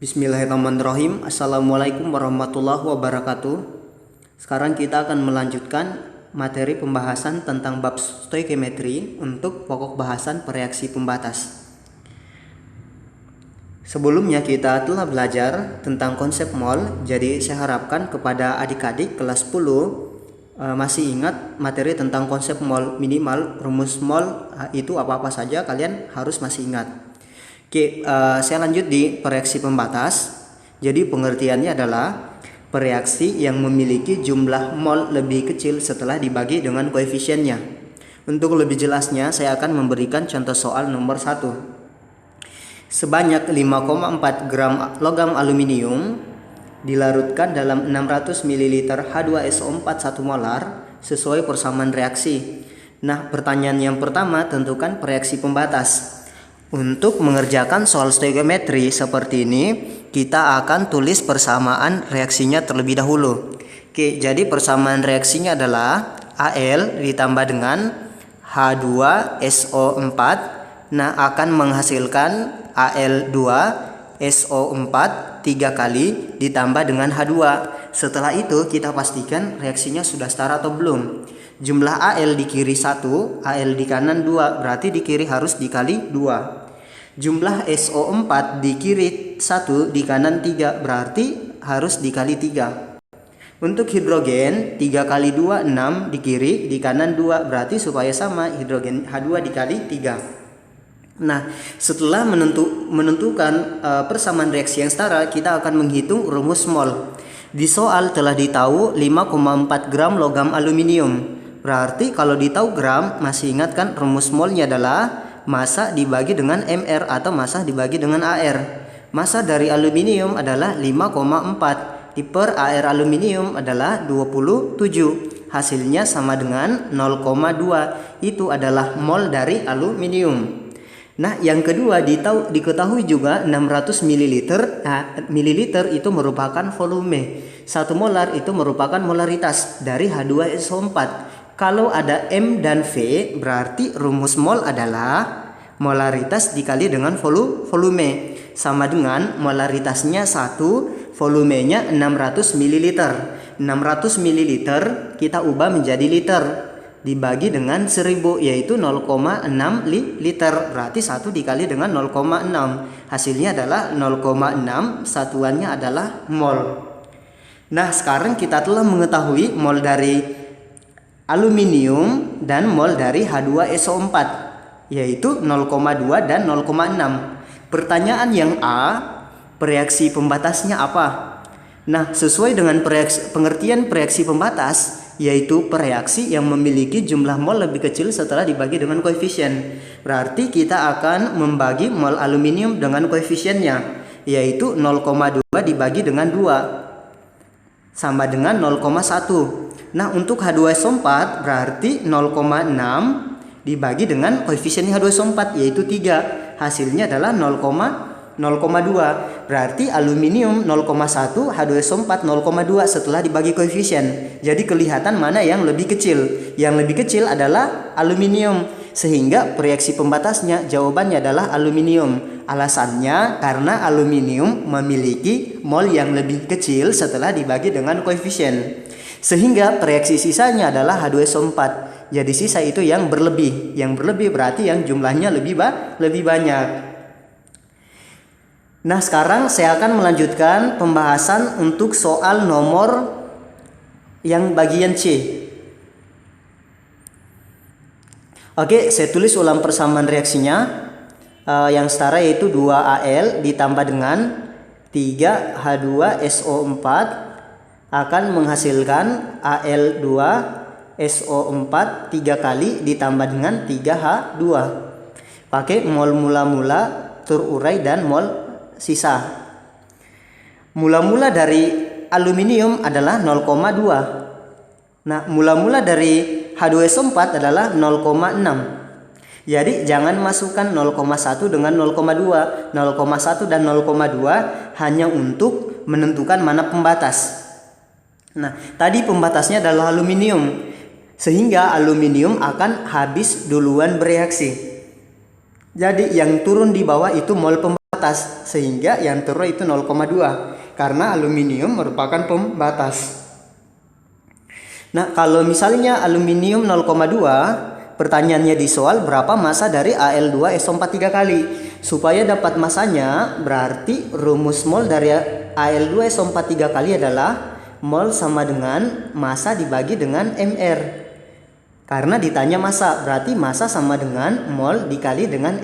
Bismillahirrahmanirrahim. Assalamualaikum warahmatullahi wabarakatuh. Sekarang kita akan melanjutkan materi pembahasan tentang bab stoichiometry untuk pokok bahasan reaksi pembatas. Sebelumnya kita telah belajar tentang konsep mol, jadi saya harapkan kepada adik-adik kelas 10 masih ingat materi tentang konsep mol minimal, rumus mol itu apa-apa saja kalian harus masih ingat. Oke, saya lanjut di reaksi pembatas. Jadi pengertiannya adalah reaksi yang memiliki jumlah mol lebih kecil setelah dibagi dengan koefisiennya. Untuk lebih jelasnya, saya akan memberikan contoh soal nomor 1. Sebanyak 5,4 gram logam aluminium dilarutkan dalam 600 ml H2SO4 1 molar sesuai persamaan reaksi. Nah, pertanyaan yang pertama, tentukan reaksi pembatas. Untuk mengerjakan soal stoichiometry seperti ini, kita akan tulis persamaan reaksinya terlebih dahulu. Oke, jadi persamaan reaksinya adalah Al ditambah dengan H2SO4. Nah, akan menghasilkan Al2SO4 3 kali ditambah dengan H2. Setelah itu kita pastikan reaksinya sudah setara atau belum. Jumlah Al di kiri 1, Al di kanan 2, berarti di kiri harus dikali 2. Jumlah SO4 di kiri 1, di kanan 3, berarti harus dikali 3. Untuk hidrogen 3 kali 2 6, di kiri, di kanan 2, berarti supaya sama hidrogen H2 dikali 3. Nah, setelah menentukan persamaan reaksi yang setara, kita akan menghitung rumus mol. Di soal telah ditahu 5,4 gram logam aluminium. Berarti kalau ditahu gram, masih ingat kan rumus molnya adalah massa dibagi dengan mr atau massa dibagi dengan ar. Massa dari aluminium adalah 5,4 per ar aluminium adalah 27. Hasilnya sama dengan 0,2. Itu adalah mol dari aluminium. Nah, yang kedua diketahui juga 600 ml. Mililiter itu merupakan volume. 1 molar itu merupakan molaritas dari H2SO4. Kalau ada M dan V, berarti rumus mol adalah molaritas dikali dengan volume. Sama dengan molaritasnya 1, volumenya 600 ml. 600 ml kita ubah menjadi liter. Dibagi dengan 1000, yaitu 0,6 liter. Berarti 1 dikali dengan 0,6. Hasilnya adalah 0,6, satuannya adalah mol. Nah, sekarang kita telah mengetahui mol dari aluminium dan mol dari H2SO4, yaitu 0,2 dan 0,6. Pertanyaan yang A, reaksi pembatasnya apa? Nah, sesuai dengan pengertian reaksi pembatas, yaitu reaksi yang memiliki jumlah mol lebih kecil setelah dibagi dengan koefisien. Berarti kita akan membagi mol aluminium dengan koefisiennya, yaitu 0,2 dibagi dengan 2 sama dengan 0,1. Nah, untuk H2SO4 berarti 0,6 dibagi dengan koefisien H2SO4 yaitu 3. Hasilnya adalah 0,2. Berarti aluminium 0,1, H2SO4 0,2 setelah dibagi koefisien. Jadi kelihatan mana yang lebih kecil. Yang lebih kecil adalah aluminium. Sehingga reaksi pembatasnya jawabannya adalah aluminium. Alasannya karena aluminium memiliki mol yang lebih kecil setelah dibagi dengan koefisien. Sehingga reaksi sisanya adalah H2SO4. Jadi sisa itu yang berlebih. Yang berlebih berarti yang jumlahnya lebih banyak. Nah, sekarang saya akan melanjutkan pembahasan untuk soal nomor yang bagian C. Oke, saya tulis ulang persamaan reaksinya. Yang setara yaitu 2Al ditambah dengan 3H2SO4 akan menghasilkan Al2SO4 3 kali ditambah dengan 3H2. Pakai mol mula-mula, terurai dan mol sisa. Mula-mula dari aluminium adalah 0,2. Nah, mula-mula dari H2SO4 adalah 0,6. Jadi jangan masukkan 0,1 dengan 0,2. 0,1 dan 0,2 hanya untuk menentukan mana pembatas. Nah, tadi pembatasnya adalah aluminium. Sehingga aluminium akan habis duluan bereaksi. Jadi yang turun di bawah itu mol pembatas. pembatas, sehingga yang turun itu 0,2 karena aluminium merupakan pembatas. Nah, kalau misalnya aluminium 0,2, pertanyaannya di soal berapa massa dari Al2SO4 3 kali. Supaya dapat massanya, berarti rumus mol dari Al2SO4 3 kali adalah mol sama dengan massa dibagi dengan mR. Karena ditanya massa, berarti massa sama dengan mol dikali dengan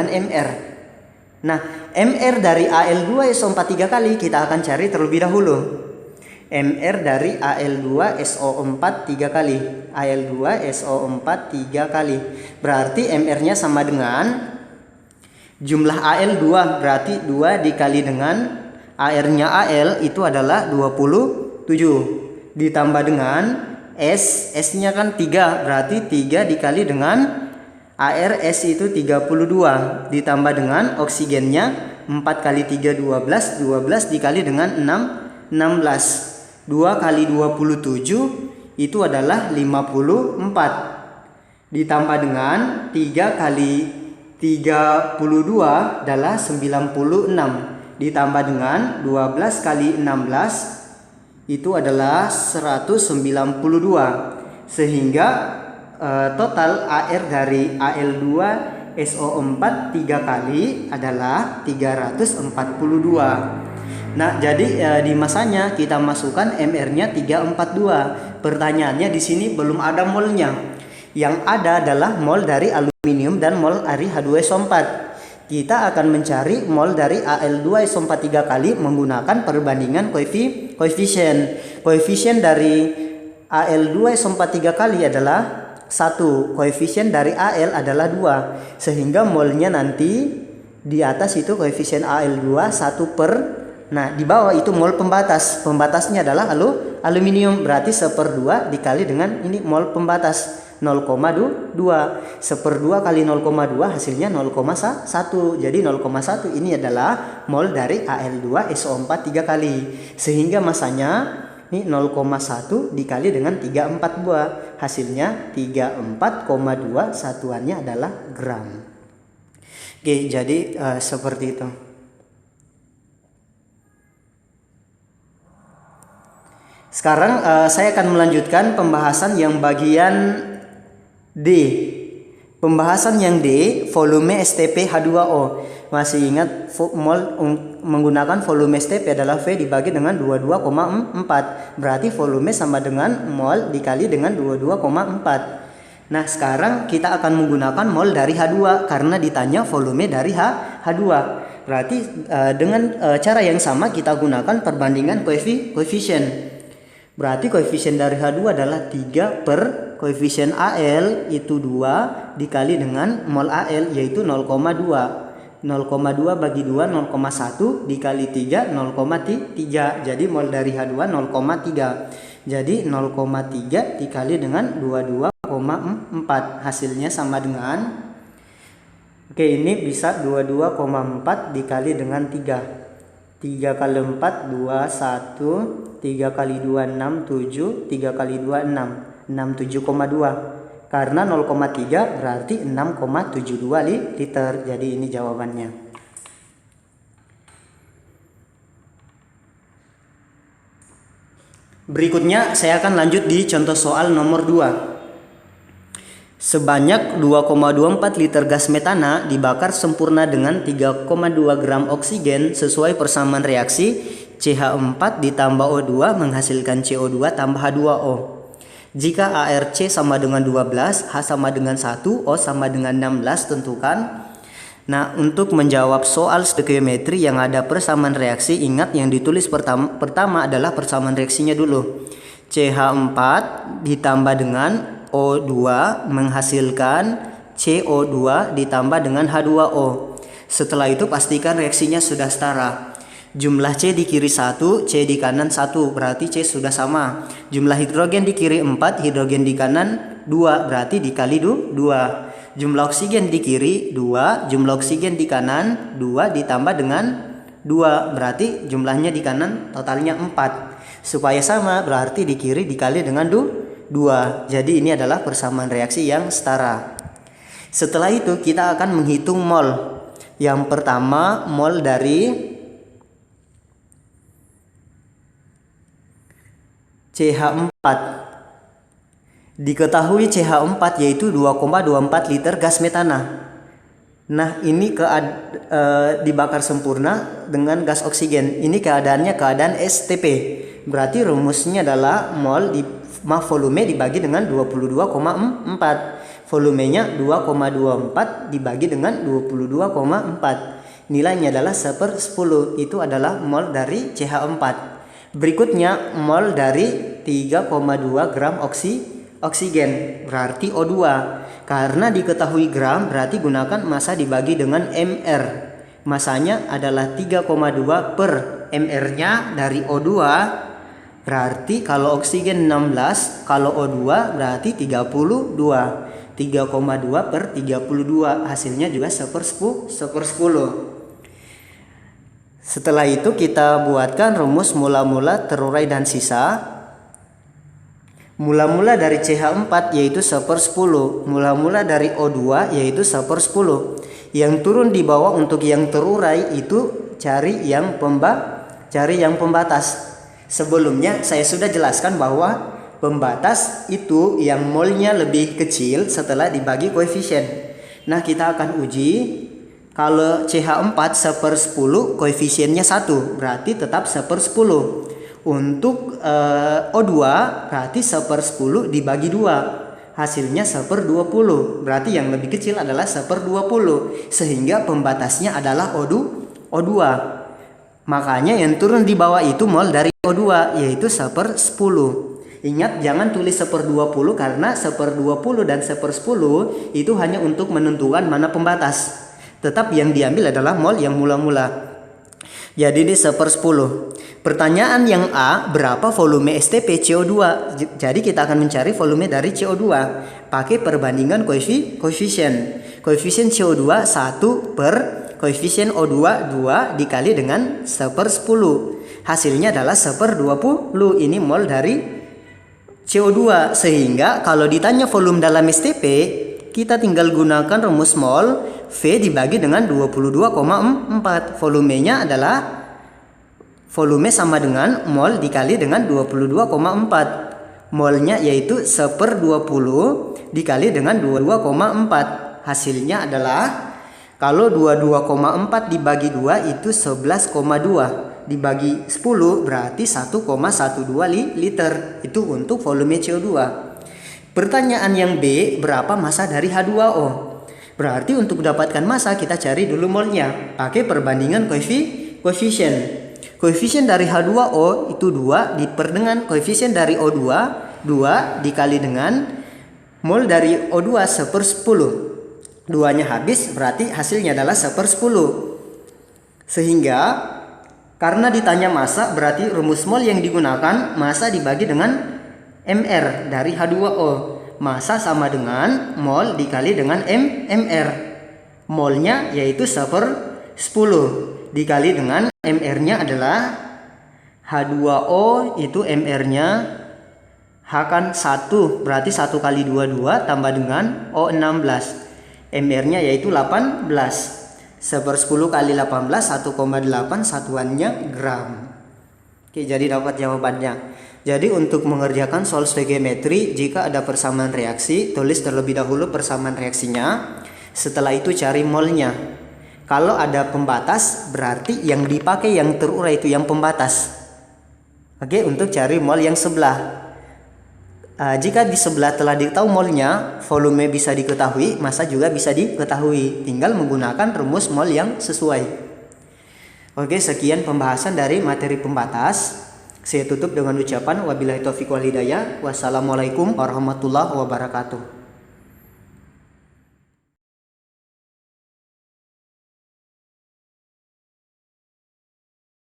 mR. Nah, mR dari Al2SO4 3 kali kita akan cari terlebih dahulu. mR dari Al2SO4 3 kali. Al2SO4 3 kali. Berarti mR-nya sama dengan jumlah Al2, berarti 2 dikali dengan AR-nya Al itu adalah 27. Ditambah dengan S-nya kan 3, berarti 3 dikali dengan ARS itu 32. Ditambah dengan oksigennya 4 kali 3 12, 12 dikali dengan 6, 16. 2 kali 27 itu adalah 54. Ditambah dengan 3 kali 32 adalah 96. Ditambah dengan 12 kali 16 itu adalah 192. Sehingga total AR dari Al2SO4 3 kali adalah 342. Nah, jadi di masanya kita masukkan mR-nya 342. Pertanyaannya di sini belum ada molnya. Yang ada adalah mol dari aluminium dan mol dari H2SO4. Kita akan mencari mol dari Al2SO4 3 kali menggunakan perbandingan koefisien. Koefisien dari Al2SO4 3 kali adalah 1. Koefisien dari Al adalah 2. Sehingga molnya nanti di atas itu koefisien Al2 1/. Nah, di bawah itu mol pembatas. Pembatasnya adalah aluminium, berarti 1/2 dikali dengan ini mol pembatas 0,2. 1/2 kali 0,2 hasilnya 0,1. Jadi 0,1 ini adalah mol dari Al2SO4 3 kali. Sehingga masanya ini 0,1 dikali dengan 34 hasilnya 34,2, satuannya adalah gram. Oke, jadi seperti itu. Sekarang saya akan melanjutkan pembahasan yang bagian D. Pembahasan yang D, volume STP H2O. Masih ingat mol menggunakan volume STP adalah V dibagi dengan 22,4. Berarti volume sama dengan mol dikali dengan 22,4. Nah, sekarang kita akan menggunakan mol dari H2 karena ditanya volume dari H2. Berarti dengan cara yang sama kita gunakan perbandingan koefisien. Berarti koefisien dari H2 adalah 3 per koefisien Al itu 2 dikali dengan mol Al yaitu 0,2. 0,2 bagi 2 0,1 dikali 3 0,3. Jadi mol dari H2 0,3. Jadi 0,3 dikali dengan 22,4. Hasilnya sama dengan, oke, ini bisa 22,4 dikali dengan 3. 3 kali 4 21, 3 kali 2 6 7, 3 kali 2 6, 67,2. Karena 0,3 berarti 6,72 liter. Jadi ini jawabannya. Berikutnya saya akan lanjut di contoh soal nomor 2. Sebanyak 2,24 liter gas metana dibakar sempurna dengan 3,2 gram oksigen sesuai persamaan reaksi CH4 ditambah O2 menghasilkan CO2 tambah H2O. Jika ARC sama dengan 12, H sama dengan 1, O sama dengan 16, tentukan. Nah, untuk menjawab soal stoikiometri yang ada persamaan reaksi, ingat yang ditulis pertama adalah persamaan reaksinya dulu. CH4 ditambah dengan O2 menghasilkan CO2 ditambah dengan H2O. Setelah itu pastikan reaksinya sudah setara. Jumlah C di kiri 1, C di kanan 1, berarti C sudah sama. Jumlah hidrogen di kiri 4, hidrogen di kanan 2, berarti dikali 2. Jumlah oksigen di kiri 2, jumlah oksigen di kanan 2 ditambah dengan 2, berarti jumlahnya di kanan totalnya 4. Supaya sama berarti di kiri dikali dengan 2. Jadi ini adalah persamaan reaksi yang setara. Setelah itu kita akan menghitung mol. Yang pertama mol dari CH4. Diketahui CH4 yaitu 2,24 liter gas metana. Nah, ini dibakar sempurna dengan gas oksigen. Ini keadaannya keadaan STP. Berarti rumusnya adalah volume dibagi dengan 22,4. Volumenya 2,24 dibagi dengan 22,4. Nilainya adalah 1/10. Itu adalah mol dari CH4. Berikutnya mol dari 3,2 gram oksigen, berarti O2. Karena diketahui gram, berarti gunakan massa dibagi dengan mR. Massanya adalah 3,2 per mR-nya dari O2. Berarti kalau oksigen 16, kalau O2 berarti 32. 3,2 per 32. Hasilnya juga 1/10. Setelah itu kita buatkan rumus mula-mula, terurai, dan sisa. Mula-mula dari CH4 yaitu 1/10. Mula-mula dari O2 yaitu 1/10. Yang turun di bawah untuk yang terurai itu cari yang pembatas. Sebelumnya saya sudah jelaskan bahwa pembatas itu yang molnya lebih kecil setelah dibagi koefisien. Nah, kita akan uji. Kalau CH4 1/10 koefisiennya 1, berarti tetap 1/10. Untuk O2 berarti 1/10 dibagi 2. Hasilnya 1/20. Berarti yang lebih kecil adalah 1/20. Sehingga pembatasnya adalah O2. Makanya yang turun di bawah itu mol dari O2 yaitu 1/10. Ingat, jangan tulis 1/20 karena 1/20 dan 1/10 itu hanya untuk menentukan mana pembatas. Tetap yang diambil adalah mol yang mula-mula. Jadi ini 1/10. Pertanyaan yang A, berapa volume STP CO2? Jadi kita akan mencari volume dari CO2 pakai perbandingan koefisien. Koefisien CO2 1 per koefisien O2 2 dikali dengan 1/10. Hasilnya adalah 1/20. Ini mol dari CO2. Sehingga kalau ditanya volume dalam STP, kita tinggal gunakan rumus mol V dibagi dengan 22,4. Volumenya adalah volume sama dengan mol dikali dengan 22,4. Molnya yaitu 1/20 dikali dengan 22,4. Hasilnya adalah kalau 22,4 dibagi 2 itu 11,2. Dibagi 10 berarti 1,12 liter. Itu untuk volume CO2. Pertanyaan yang B, berapa massa dari H2O? Berarti untuk mendapatkan massa kita cari dulu molnya pakai perbandingan koefisien. Koefisien dari H2O itu 2 dengan koefisien dari O2 2 dikali dengan mol dari O2 1/10. 2-nya habis berarti hasilnya adalah 1/10. Sehingga karena ditanya massa berarti rumus mol yang digunakan massa dibagi dengan mR dari H2O. Massa sama dengan mol dikali dengan mR. Molnya yaitu 1/10 dikali dengan mR-nya adalah H2O itu mR-nya H kan 1, berarti 1 kali 2 tambah dengan O16. mR-nya yaitu 18. 1/10 kali 18 1,8 satuannya gram. Oke, jadi dapat jawabannya. Jadi untuk mengerjakan soal stoichiometri, jika ada persamaan reaksi, tulis terlebih dahulu persamaan reaksinya. Setelah itu cari molnya. Kalau ada pembatas, berarti yang dipakai yang terurai itu yang pembatas. Oke, untuk cari mol yang sebelah. Jika di sebelah telah diketahui molnya, volume bisa diketahui, massa juga bisa diketahui. Tinggal menggunakan rumus mol yang sesuai. Oke, sekian pembahasan dari materi pembatas. Saya tutup dengan ucapan wabillahi taufiq wal hidayah. Wassalamualaikum warahmatullahi wabarakatuh.